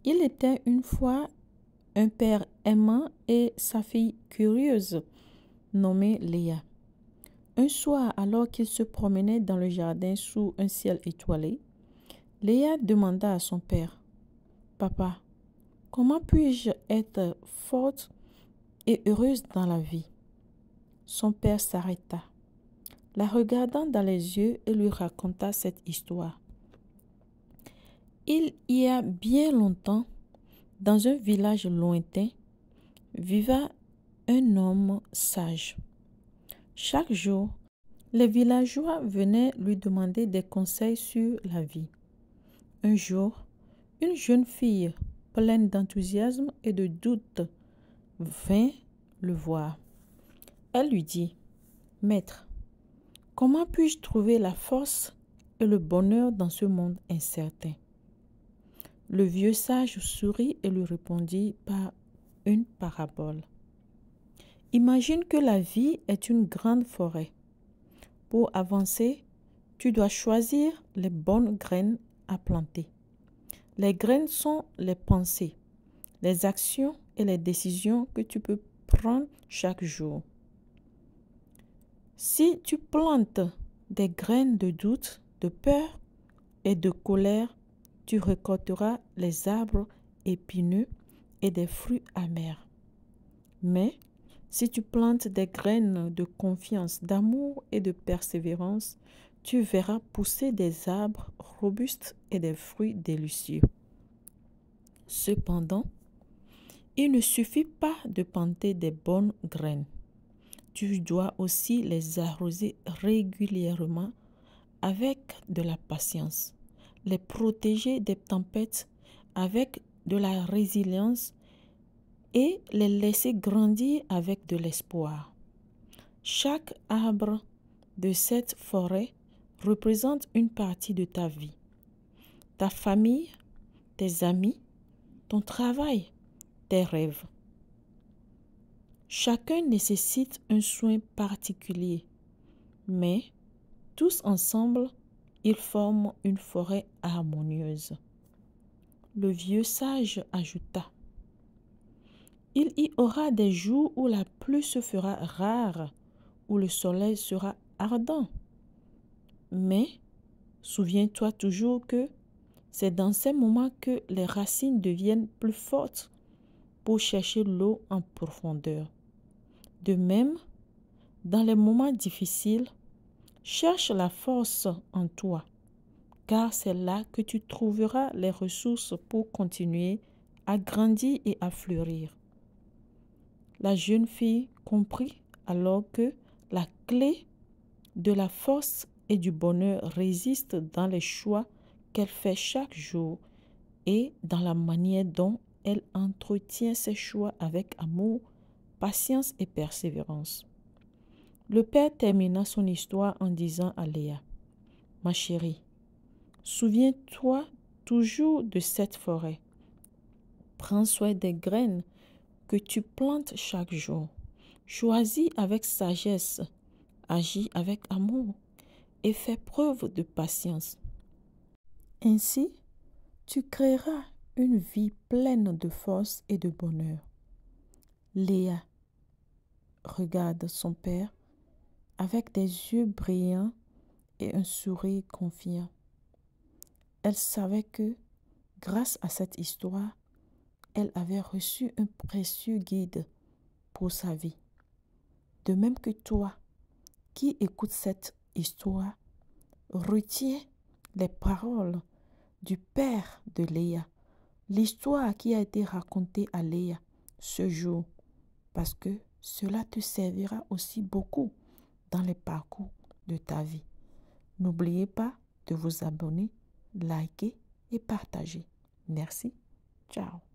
Il était une fois un père aimant et sa fille curieuse, nommée Léa. Un soir, alors qu'il se promenait dans le jardin sous un ciel étoilé, Léa demanda à son père, « Papa, comment puis-je être forte et heureuse dans la vie ?» Son père s'arrêta, la regardant dans les yeux et lui raconta cette histoire. Il y a bien longtemps, dans un village lointain, vivait un homme sage. Chaque jour, les villageois venaient lui demander des conseils sur la vie. Un jour, une jeune fille, pleine d'enthousiasme et de doute, vint le voir. Elle lui dit, « Maître, comment puis-je trouver la force et le bonheur dans ce monde incertain ?» Le vieux sage sourit et lui répondit par une parabole. Imagine que la vie est une grande forêt. Pour avancer, tu dois choisir les bonnes graines à planter. Les graines sont les pensées, les actions et les décisions que tu peux prendre chaque jour. Si tu plantes des graines de doute, de peur et de colère, tu récolteras les arbres épineux et des fruits amers. Mais si tu plantes des graines de confiance, d'amour et de persévérance, tu verras pousser des arbres robustes et des fruits délicieux. Cependant, il ne suffit pas de planter des bonnes graines. Tu dois aussi les arroser régulièrement avec de la patience, les protéger des tempêtes avec de la résilience et les laisser grandir avec de l'espoir. Chaque arbre de cette forêt représente une partie de ta vie. Ta famille, tes amis, ton travail, tes rêves. Chacun nécessite un soin particulier, mais tous ensemble, ils forment une forêt harmonieuse. Le vieux sage ajouta, « Il y aura des jours où la pluie se fera rare, où le soleil sera ardent. Mais souviens-toi toujours que c'est dans ces moments que les racines deviennent plus fortes pour chercher l'eau en profondeur. De même, dans les moments difficiles, cherche la force en toi, car c'est là que tu trouveras les ressources pour continuer à grandir et à fleurir. » La jeune fille comprit alors que la clé de la force et du bonheur réside dans les choix qu'elle fait chaque jour et dans la manière dont elle entretient ses choix avec amour, patience et persévérance. Le père termina son histoire en disant à Léa, « Ma chérie, souviens-toi toujours de cette forêt. Prends soin des graines que tu plantes chaque jour. Choisis avec sagesse, agis avec amour et fais preuve de patience. Ainsi, tu créeras une vie pleine de force et de bonheur. » Léa regarde son père avec des yeux brillants et un sourire confiant. Elle savait que, grâce à cette histoire, elle avait reçu un précieux guide pour sa vie. De même que toi, qui écoutes cette histoire, retiens les paroles du père de Léa, l'histoire qui a été racontée à Léa ce jour, parce que cela te servira aussi beaucoup dans les parcours de ta vie. N'oubliez pas de vous abonner, liker et partager. Merci. Ciao.